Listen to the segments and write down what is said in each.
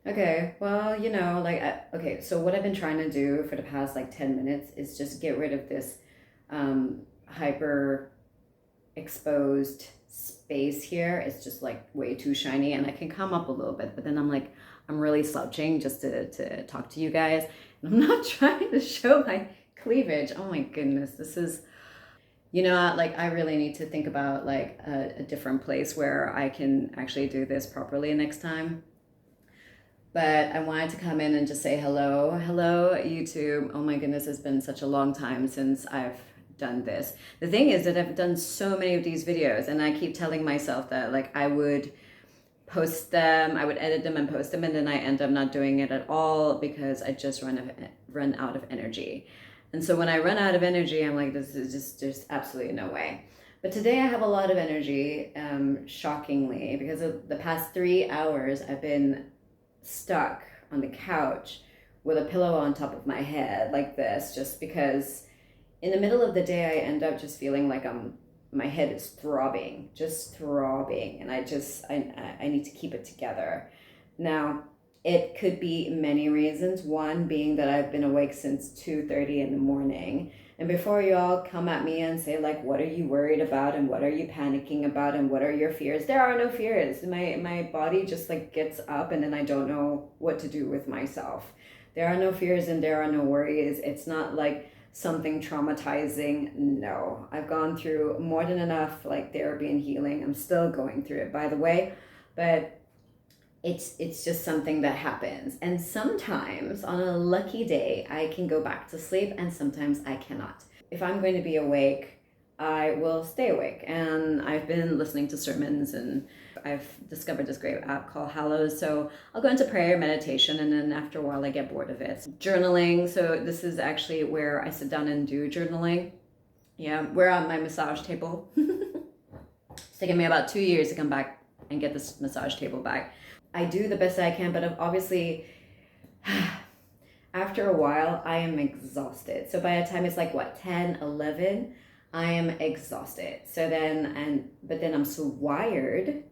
Okay, well, okay, so what I've been trying to do for the past like 10 minutes is just get rid of this hyper exposed space here. It's just like way too shiny and I can come up a little bit, but then I'm like, I'm really slouching just to talk to you guys. And I'm not trying to show my cleavage. Oh my goodness, this is, like I really need to think about like a different place where I can actually do this properly next time. But I wanted to come in and just say hello. Hello, YouTube. Oh my goodness, it's been such a long time since I've done this. The thing is that I've done so many of these videos and I keep telling myself that like I would post them, I would edit them and post them, and then I end up not doing it at all because I just run out of energy. And so when I run out of energy, I'm like, this is just there's absolutely no way. But today I have a lot of energy, shockingly, because of the past 3 hours I've been stuck on the couch with a pillow on top of my head like this, just because in the middle of the day I end up just feeling like my head is throbbing, just throbbing, and I need to keep it together. Now, it could be many reasons. One being that I've been awake since 2:30 in the morning. And before you all come at me and say like, what are you worried about and what are you panicking about and what are your fears? There are no fears. My body just like gets up and then I don't know what to do with myself. There are no fears and there are no worries. It's not like something traumatizing. No, I've gone through more than enough like therapy and healing. I'm still going through it, by the way, but it's just something that happens. And sometimes on a lucky day, I can go back to sleep and sometimes I cannot. If I'm going to be awake, I will stay awake. And I've been listening to sermons and I've discovered this great app called Hallows. So I'll go into prayer, meditation, and then after a while I get bored of it. Journaling. So this is actually where I sit down and do journaling. Yeah, we're on my massage table. It's taken me about 2 years to come back and get this massage table back. I do the best I can, but obviously after a while I am exhausted. So by the time it's like what, 10, 11, I am exhausted. But then I'm so wired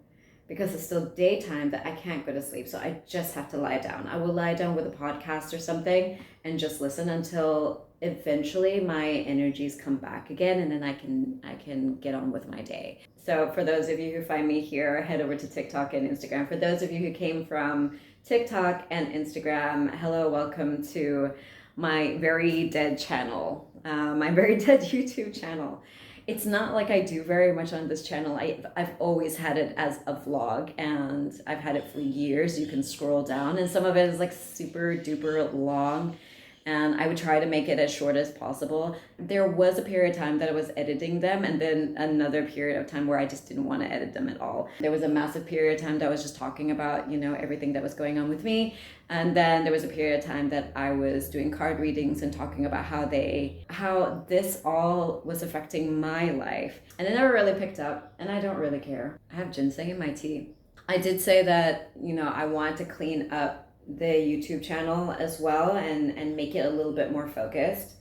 because it's still daytime that I can't go to sleep. So I just have to lie down. I will lie down with a podcast or something and just listen until eventually my energies come back again, and then I can get on with my day. So for those of you who find me here, head over to TikTok and Instagram. For those of you who came from TikTok and Instagram, hello, welcome to my very dead channel, my very dead YouTube channel. It's not like I do very much on this channel. I've always had it as a vlog and I've had it for years. You can scroll down and some of it is like super duper long. And I would try to make it as short as possible. There was a period of time that I was editing them, and then another period of time where I just didn't want to edit them at all. There was a massive period of time that I was just talking about, everything that was going on with me. And then there was a period of time that I was doing card readings and talking about how this all was affecting my life. And it never really picked up, and I don't really care. I have ginseng in my tea. I did say that, I wanted to clean up the YouTube channel as well and make it a little bit more focused.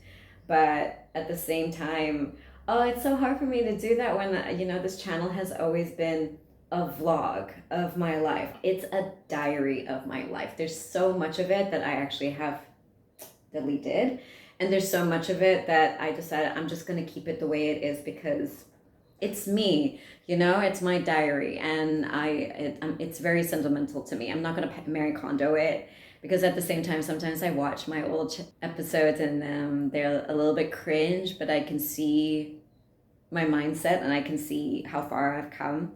But at the same time, oh, it's so hard for me to do that when, this channel has always been a vlog of my life. It's a diary of my life. There's so much of it that I actually have deleted. And there's so much of it that I decided I'm just going to keep it the way it is because it's me, it's my diary, and it's very sentimental to me. I'm not going to Mary Kondo it because at the same time, sometimes I watch my old episodes and they're a little bit cringe, but I can see my mindset and I can see how far I've come.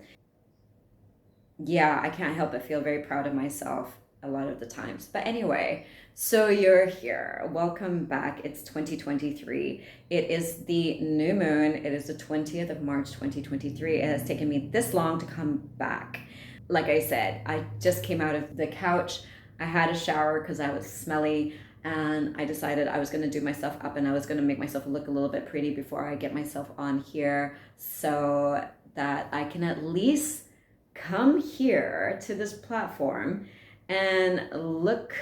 Yeah, I can't help but feel very proud of myself a lot of the times. But anyway, so you're here. Welcome back. It's 2023. It is the new moon. It is the 20th of March, 2023. It has taken me this long to come back. Like I said, I just came out of the couch. I had a shower because I was smelly, and I decided I was going to do myself up and I was going to make myself look a little bit pretty before I get myself on here so that I can at least come here to this platform and look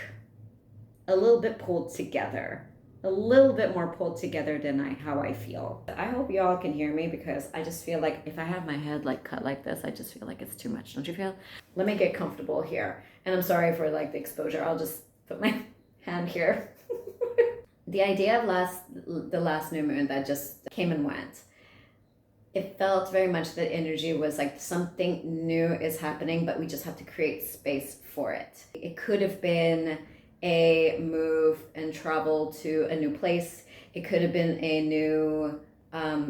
a little bit pulled together. a little bit more pulled together than how I feel. I hope y'all can hear me, because I just feel like if I have my head like cut like this, I just feel like it's too much. Don't you feel? Let me get comfortable here. And I'm sorry for like the exposure. I'll just put my hand here. The idea of the last new moon that just came and went, it felt very much that energy was like something new is happening, but we just have to create space for it. It could have been a move and travel to a new place. It could have been a new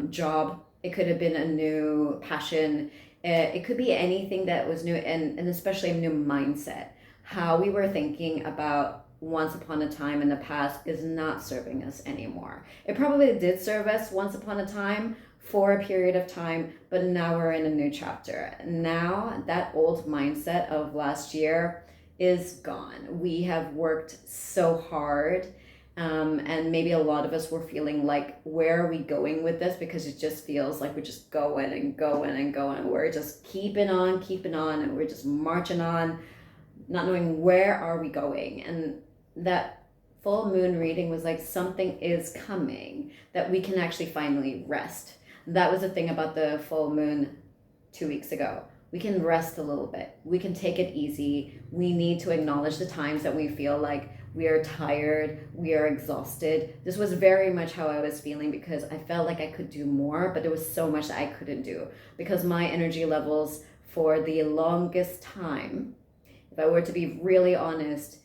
job. It could have been a new passion. It could be anything that was new, and especially a new mindset. How we were thinking about once upon a time in the past is not serving us anymore. It probably did serve us once upon a time for a period of time, but now we're in a new chapter. Now that old mindset of last year is gone. We have worked so hard, and maybe a lot of us were feeling like, where are we going with this? Because it just feels like we're just going and going and going. We're just keeping on, and we're just marching on, not knowing where are we going. And that full moon reading was like, something is coming, that we can actually finally rest. That was the thing about the full moon 2 weeks ago. We can rest a little bit. We can take it easy. We need to acknowledge the times that we feel like we are tired, we are exhausted. This was very much how I was feeling, because I felt like I could do more, but there was so much that I couldn't do, because my energy levels for the longest time, if I were to be really honest,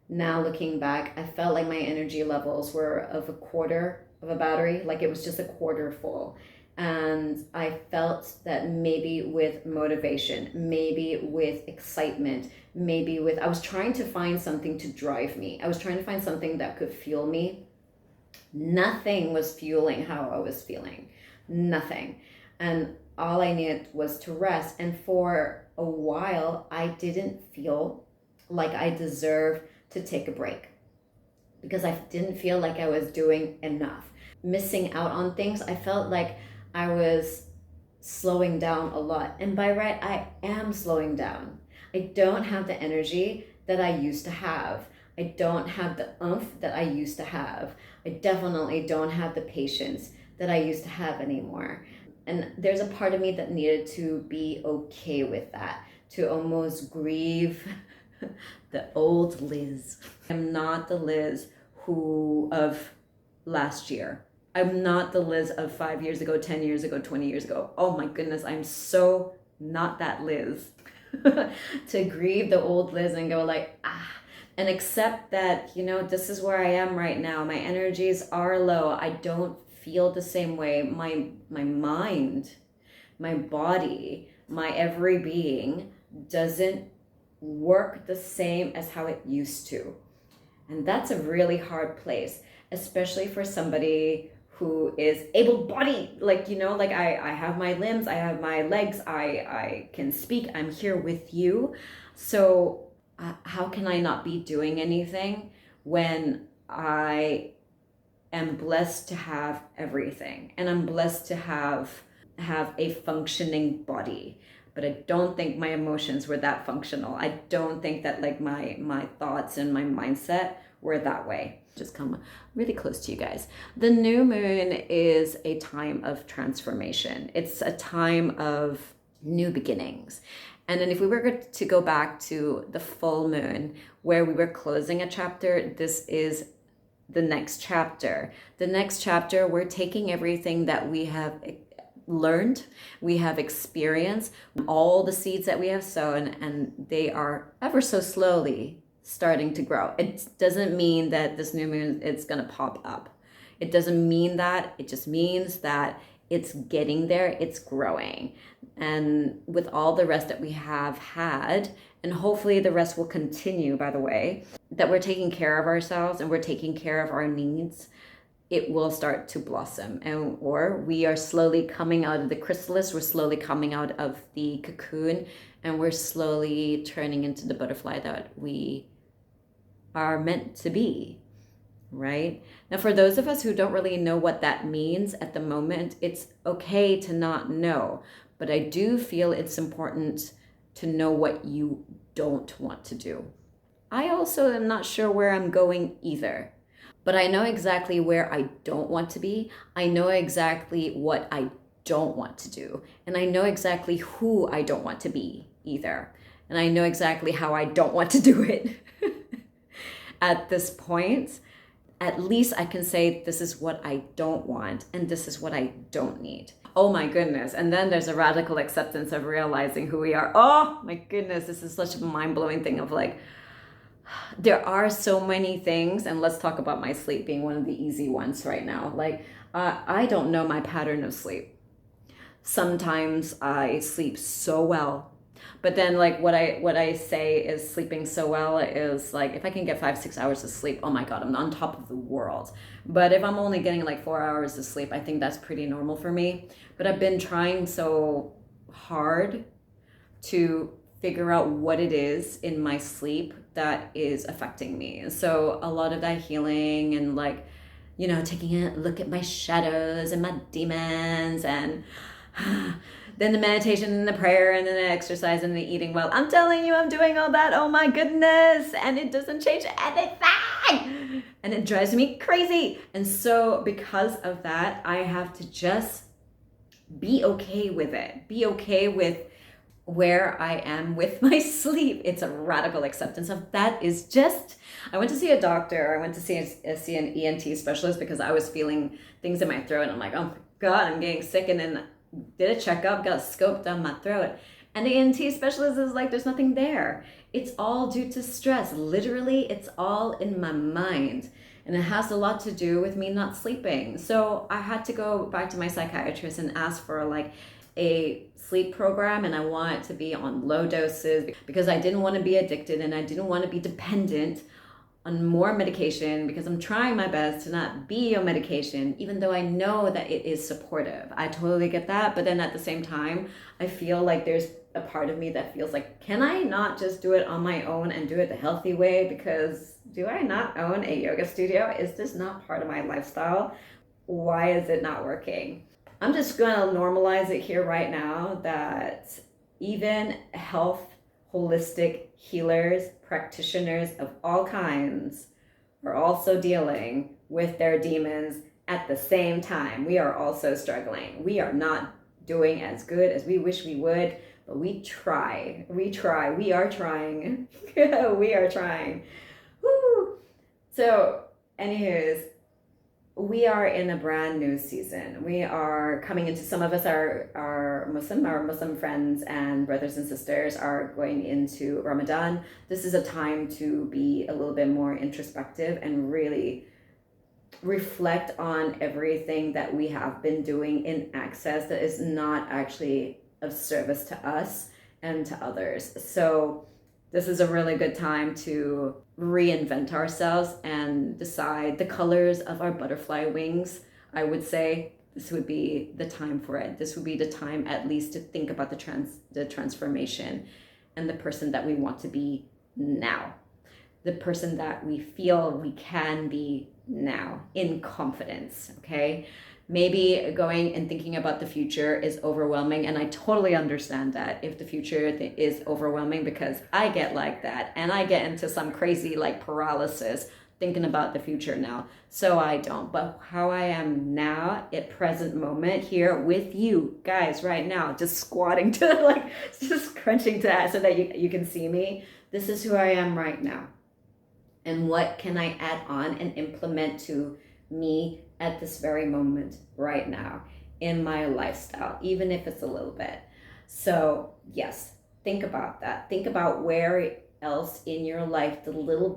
now looking back, I felt like my energy levels were of a quarter of a battery, like it was just a quarter full. And I felt that maybe with motivation, maybe with excitement, I was trying to find something to drive me. I was trying to find something that could fuel me. Nothing was fueling how I was feeling. Nothing. And all I needed was to rest. And for a while, I didn't feel like I deserved to take a break, because I didn't feel like I was doing enough. Missing out on things, I felt like I was slowing down a lot. And by right, I am slowing down. I don't have the energy that I used to have. I don't have the oomph that I used to have. I definitely don't have the patience that I used to have anymore. And there's a part of me that needed to be okay with that, to almost grieve the old Liz. I'm not the Liz of last year. I'm not the Liz of 5 years ago, 10 years ago, 20 years ago. Oh my goodness, I'm so not that Liz. To grieve the old Liz and go like, and accept that, this is where I am right now. My energies are low. I don't feel the same way. My mind, my body, my every being doesn't work the same as how it used to. And that's a really hard place, especially for somebody who is able-bodied, like I have my limbs, I have my legs, I can speak, I'm here with you. So how can I not be doing anything when I am blessed to have everything, and I'm blessed to have a functioning body? But I don't think my emotions were that functional. I don't think that like my thoughts and my mindset were that way. Just come really close to you guys. The new moon is a time of transformation. It's a time of new beginnings. And then if we were to go back to the full moon where we were closing a chapter, this is the next chapter. The next chapter, we're taking everything that we have learned, we have experienced, all the seeds that we have sown, and they are ever so slowly starting to grow. It doesn't mean that this new moon it's going to pop up. It doesn't mean that. It just means that it's getting there, it's growing. And with all the rest that we have had, and hopefully the rest will continue, by the way, that we're taking care of ourselves and we're taking care of our needs, it will start to blossom. Or we are slowly coming out of the chrysalis, we're slowly coming out of the cocoon, and we're slowly turning into the butterfly that we are meant to be, right? Now, for those of us who don't really know what that means at the moment, it's okay to not know. But I do feel it's important to know what you don't want to do. I also am not sure where I'm going either. But I know exactly where I don't want to be. I know exactly what I don't want to do. And I know exactly who I don't want to be either. And I know exactly how I don't want to do it. At this point, at least I can say this is what I don't want and this is what I don't need. Oh my goodness. And then there's a radical acceptance of realizing who we are. Oh my goodness. This is such a mind-blowing thing of like, there are so many things, and let's talk about my sleep being one of the easy ones right now. Like, I don't know my pattern of sleep. Sometimes I sleep so well, but then like what I say is sleeping so well is like if I can get 5-6 hours of sleep, oh my god, I'm on top of the world. But if I'm only getting like 4 hours of sleep, I think that's pretty normal for me. But I've been trying so hard to figure out what it is in my sleep that is affecting me. So a lot of that healing and like, taking a look at my shadows and my demons and then the meditation and the prayer and then the exercise and the eating well. I'm telling you, I'm doing all that. Oh my goodness. And it doesn't change anything. And it drives me crazy. And so because of that, I have to just be okay with it. Be okay with where I am with my sleep. It's a radical acceptance of that. Is just, I went to see a doctor. I went to see an ENT specialist because I was feeling things in my throat. And I'm like, oh my God, I'm getting sick. And then did a checkup, got scoped down my throat. And the ENT specialist is like, there's nothing there. It's all due to stress. Literally, it's all in my mind. And it has a lot to do with me not sleeping. So I had to go back to my psychiatrist and ask for like a sleep program, and I want it to be on low doses because I didn't want to be addicted and I didn't want to be dependent on more medication, because I'm trying my best to not be on medication, even though I know that it is supportive. I totally get that. But then at the same time, I feel like there's a part of me that feels like, can I not just do it on my own and do it the healthy way? Because do I not own a yoga studio? Is this not part of my lifestyle? Why is it not working? I'm just going to normalize it here right now that even health, holistic healers, practitioners of all kinds are also dealing with their demons at the same time. We are also struggling. We are not doing as good as we wish we would, but we try. We are trying. We are trying. Woo. So, anyways, we are in a brand new season. We are coming into, some of us are Muslim, our Muslim friends and brothers and sisters are going into Ramadan. This is a time to be a little bit more introspective and really reflect on everything that we have been doing in access that is not actually of service to us and to others. So this is a really good time to reinvent ourselves and decide the colors of our butterfly wings. I would say this would be the time for it. This would be the time at least to think about the transformation and the person that we want to be now. The person that we feel we can be now in confidence, okay? Maybe going and thinking about the future is overwhelming, and I totally understand that if the future is overwhelming, because I get like that and I get into some crazy like paralysis thinking about the future now. So I don't, but how I am now at present moment here with you guys right now, just squatting to like, just crunching to that so that you can see me. This is who I am right now. And what can I add on and implement to me at this very moment right now in my lifestyle, even if it's a little bit. So yes, think about that. Think about where else in your life, the little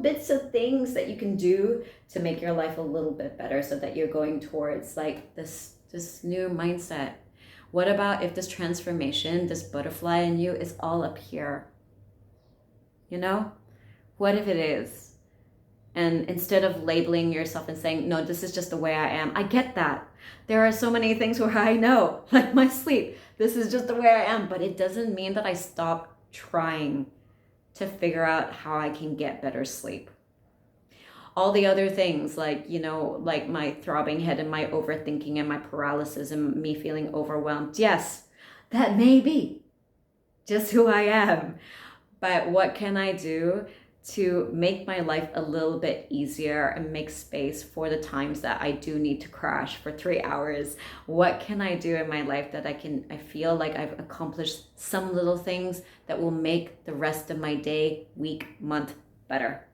bits of things that you can do to make your life a little bit better so that you're going towards like this new mindset. What about if this transformation, this butterfly in you is all up here? What if it is? And instead of labeling yourself and saying, no, this is just the way I am. I get that. There are so many things where I know, like my sleep, this is just the way I am. But it doesn't mean that I stop trying to figure out how I can get better sleep. All the other things like, like my throbbing head and my overthinking and my paralysis and me feeling overwhelmed. Yes, that may be just who I am. But what can I do to make my life a little bit easier and make space for the times that I do need to crash for 3 hours. What can I do in my life that I feel like I've accomplished some little things that will make the rest of my day, week, month better?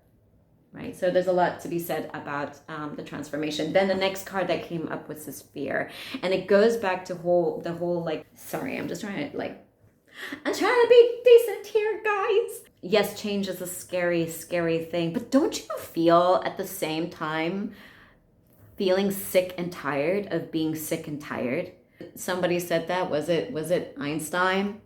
Right? So there's a lot to be said about the transformation. Then the next card that came up was this fear. And it goes back to the whole like, sorry, I'm trying to be decent here, guys. Yes, change is a scary, scary thing, but don't you feel at the same time feeling sick and tired of being sick and tired? Somebody said that, was it Einstein?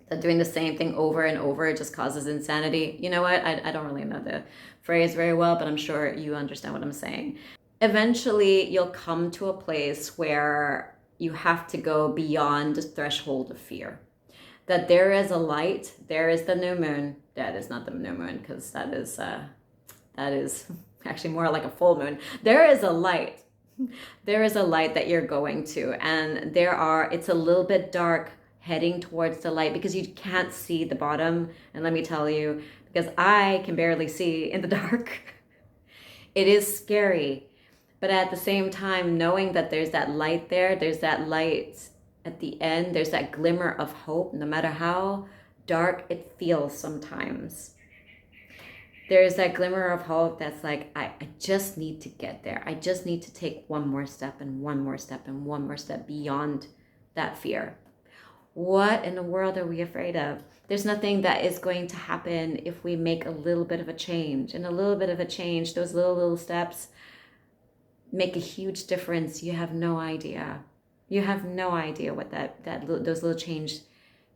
That doing the same thing over and over just causes insanity. You know what? I don't really know the phrase very well, but I'm sure you understand what I'm saying. Eventually, you'll come to a place where you have to go beyond the threshold of fear. That there is a light, there is the new moon. That is not the new moon, because that is actually more like a full moon. There is a light. There is a light that you're going to, and it's a little bit dark heading towards the light because you can't see the bottom. And let me tell you, because I can barely see in the dark, it is scary. But at the same time, knowing that there's that light there, there's that light at the end, there's that glimmer of hope, no matter how dark it feels sometimes. There's that glimmer of hope that's like, I just need to get there. I just need to take one more step and one more step and one more step beyond that fear. What in the world are we afraid of? There's nothing that is going to happen if we make a little bit of a change. And a little bit of a change, those little steps make a huge difference. You have no idea. You have no idea what those little change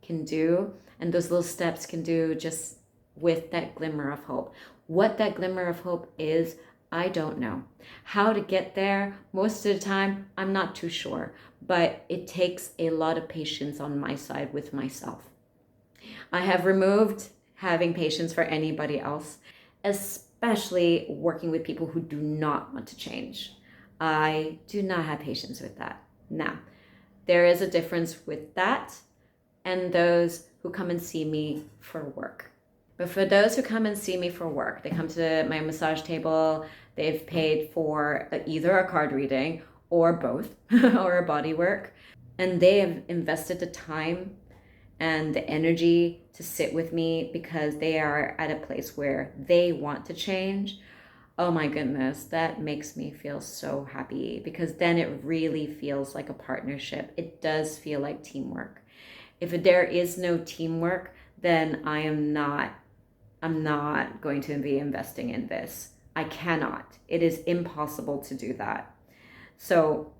can do, and those little steps can do just with that glimmer of hope. What that glimmer of hope is, I don't know. How to get there, most of the time, I'm not too sure, but it takes a lot of patience on my side with myself. I have removed having patience for anybody else, especially working with people who do not want to change. I do not have patience with that. Now, there is a difference with that and those who come and see me for work. But for those who come and see me for work, they come to my massage table, they've paid for either a card reading or both, or a body work, and they have invested the time and the energy to sit with me because they are at a place where they want to change. Oh my goodness, that makes me feel so happy, because then it really feels like a partnership. It does feel like teamwork. If there is no teamwork, then I'm not going to be investing in this. I cannot. It is impossible to do that. So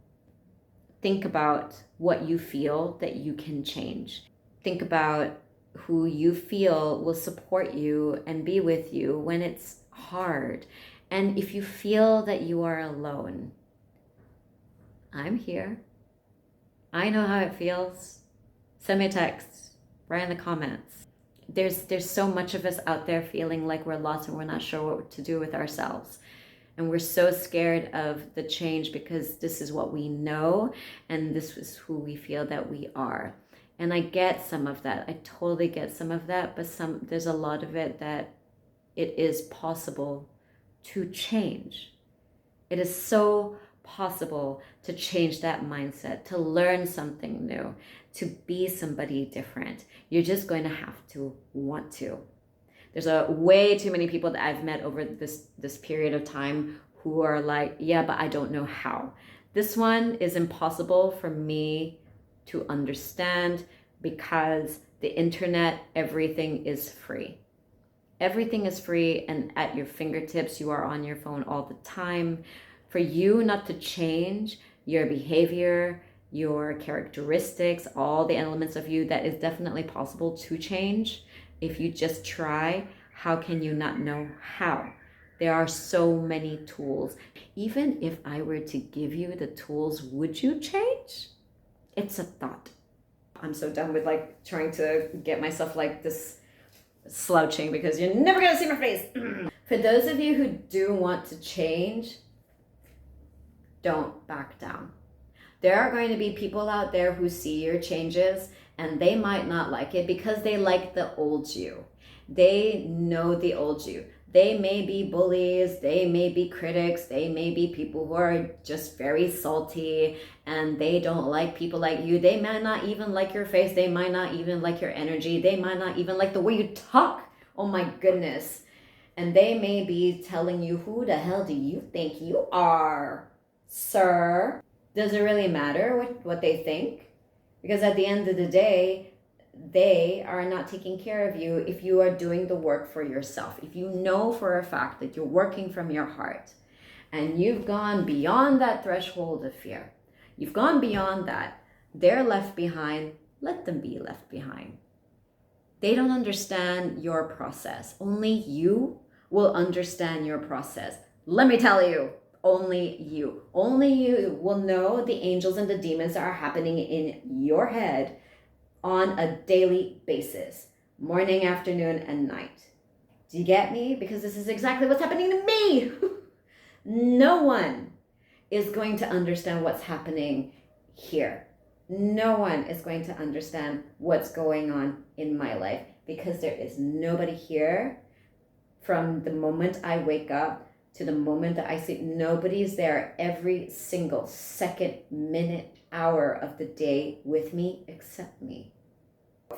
think about what you feel that you can change. Think about who you feel will support you and be with you when it's hard. And if you feel that you are alone, I'm here. I know how it feels. Send me a text, write in the comments. There's so much of us out there feeling like we're lost and we're not sure what to do with ourselves. And we're so scared of the change because this is what we know and this is who we feel that we are. And I get some of that. I totally get some of that, but there's a lot of it that it is possible to change. It is so possible to change that mindset, to learn something new, to be somebody different. You're just going to have to want to. There's way too many people that I've met over this period of time who are like, yeah, but I don't know how. This one is impossible for me to understand because the internet, everything is free. Everything is free and at your fingertips. You are on your phone all the time. For you not to change your behavior, your characteristics, all the elements of you, that is definitely possible to change. If you just try, how can you not know how? There are so many tools. Even if I were to give you the tools, would you change? It's a thought. I'm so done with trying to get myself this slouching because you're never gonna see my face. For those of you who do want to change, don't back down. There are going to be people out there who see your changes and they might not like it because they like the old you. They know the old you. They may be bullies, they may be critics, they may be people who are just very salty and they don't like people like you. They might not even like your face, they might not even like your energy, they might not even like the way you talk. Oh my goodness. And they may be telling you, who the hell do you think you are, sir? Does it really matter what they think? Because at the end of the day, they are not taking care of you if you are doing the work for yourself. If you know for a fact that you're working from your heart and you've gone beyond that threshold of fear, you've gone beyond that, they're left behind, let them be left behind. They don't understand your process. Only you will understand your process. Let me tell you, only you. Only you will know the angels and the demons that are happening in your head on a daily basis, morning, afternoon, and night. Do you get me? Because this is exactly what's happening to me. No one is going to understand what's happening here. No one is going to understand what's going on in my life because there is nobody here from the moment I wake up to the moment that I sleep. Nobody's there every single second, minute, hour of the day with me except me.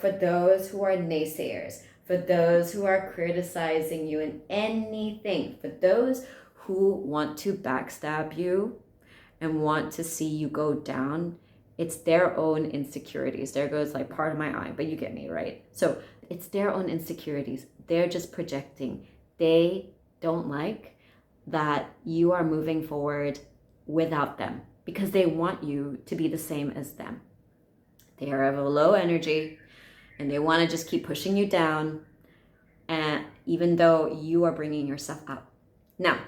For those who are naysayers, for those who are criticizing you in anything, for those who want to backstab you and want to see you go down, it's their own insecurities. There goes like part of my eye, but you get me, right? So it's their own insecurities. They're just projecting. They don't like that you are moving forward without them because they want you to be the same as them. They are of a low energy and they want to just keep pushing you down, and even though you are bringing yourself up. Now,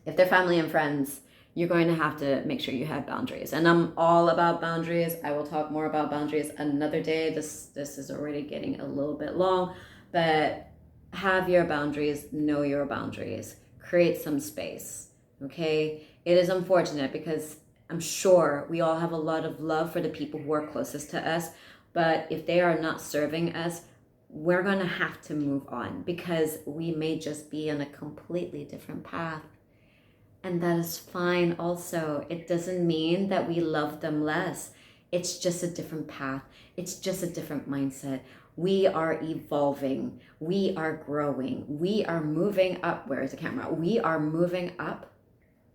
if they're family and friends, you're going to have to make sure you have boundaries. And I'm all about boundaries. I will talk more about boundaries another day. This is already getting a little bit long, but have your boundaries, know your boundaries, create some space, okay? It is unfortunate because I'm sure we all have a lot of love for the people who are closest to us, but if they are not serving us, we're going to have to move on because we may just be on a completely different path. And that is fine also. It doesn't mean that we love them less. It's just a different path. It's just a different mindset. We are evolving. We are growing. We are moving up. Where is the camera? We are moving up,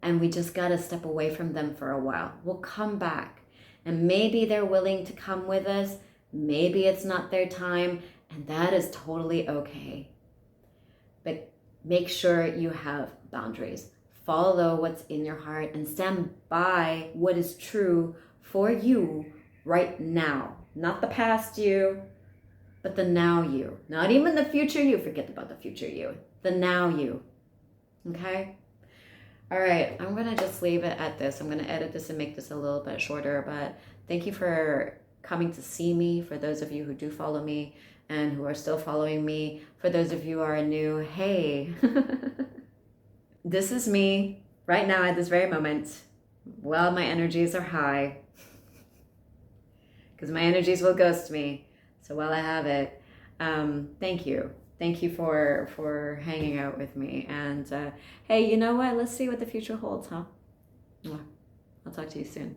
and we just got to step away from them for a while. We'll come back, and maybe they're willing to come with us. Maybe it's not their time, and that is totally okay. But make sure you have boundaries. Follow what's in your heart and stand by what is true for you right now. Not the past you, but the now you. Not even the future you. Forget about the future you. The now you. Okay? All right. I'm going to just leave it at this. I'm going to edit this and make this a little bit shorter. But thank you for coming to see me. For those of you who do follow me and who are still following me. For those of you who are new, hey. This is me right now at this very moment. Well, my energies are high because my energies will ghost me. So while I have it, thank you. Thank you for hanging out with me. And hey, you know what? Let's see what the future holds, huh? I'll talk to you soon.